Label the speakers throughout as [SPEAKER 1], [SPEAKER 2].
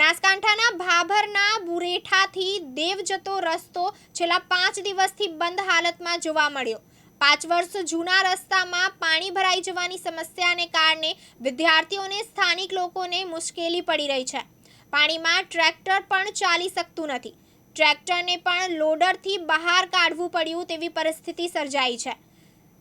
[SPEAKER 1] બનાસકાંઠાના ભાભરના બુરેઠાથી દેવ જતો રસ્તો છેલ્લા 5 દિવસથી બંધ હાલતમાં જોવા મળ્યો। 5 વર્ષ જૂના રસ્તામાં પાણી ભરાઈ જવાની સમસ્યાને કારણે વિદ્યાર્થીઓને સ્થાનિક લોકોને મુશ્કેલી પડી રહી છે। પાણીમાં ટ્રેક્ટર પણ ચાલી શકતું નથી। ટ્રેક્ટરને પણ લોડરથી બહાર કાઢવું પડ્યું તેવી પરિસ્થિતિ સર્જાઈ છે।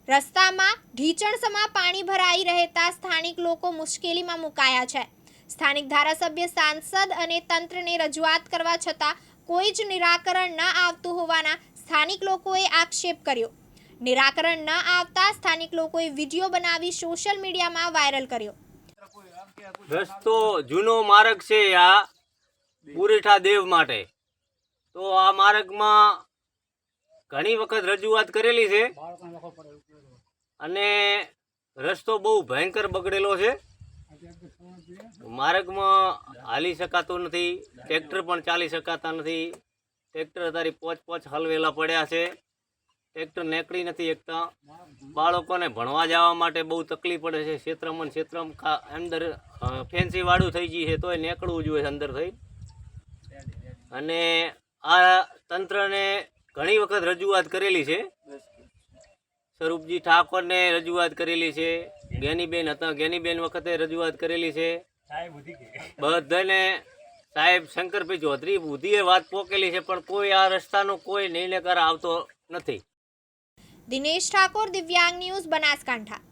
[SPEAKER 1] રસ્તામાં ઢીચણસમાં પાણી ભરાઈ રહેતા સ્થાનિક લોકો મુશ્કેલીમાં મુકાયા છે। સ્થાનિક ધારાસભ્ય સાંસદ અને તંત્રને રજૂઆત કરવા છતાં કોઈ જ નિરાકરણ ન આવતું હોવાના સ્થાનિક લોકોએ આક્ષેપ કર્યો। નિરાકરણ ન આવતા સ્થાનિક લોકોએ વિડીયો બનાવી સોશિયલ મીડિયામાં વાયરલ કર્યો।
[SPEAKER 2] રસ્તો જૂનો માર્ગ છે આ બુરેઠા દેવ માટે, તો આ માર્ગમાં ઘણી વખત રજૂઆત કરેલી છે અને રસ્તો બહુ ભયંકર બગડેલો છે। માર્ગમાં હાલી શકાતો નથી, ટ્રેક્ટર પણ ચાલી શકાતા નથી। ટ્રેક્ટર તારી પોચ હલવેલા પડ્યા છે, ટ્રેક્ટર નીકળી નથી શકતા। બાળકોને ભણવા જવા માટે બહુ તકલીફ પડે છે। ક્ષેત્રમાં અંદર ફેન્સી વાળું થઈ ગયું છે તોય નીકળવું જોઈએ અંદર થઈ। અને આ તંત્રને ઘણી વખત રજૂઆત કરેલી છે। સ્વરૂપજી ઠાકોરને રજૂઆત કરેલી છે, જ્ઞાનીબેન હતા જ્ઞાનીબેન વખતે રજૂઆત કરેલી છે, બધાને સાહેબ શંકરભાઈ ચૌધરી બુદ્ધિએ વાત પોકેલી છે, પણ કોઈ આ રસ્તાનો કોઈ નિર્ણયકાર આવતો નથી।
[SPEAKER 1] દિનેશ ઠાકોર, દિવ્યાંગ ન્યૂઝ, બનાસકાંઠા।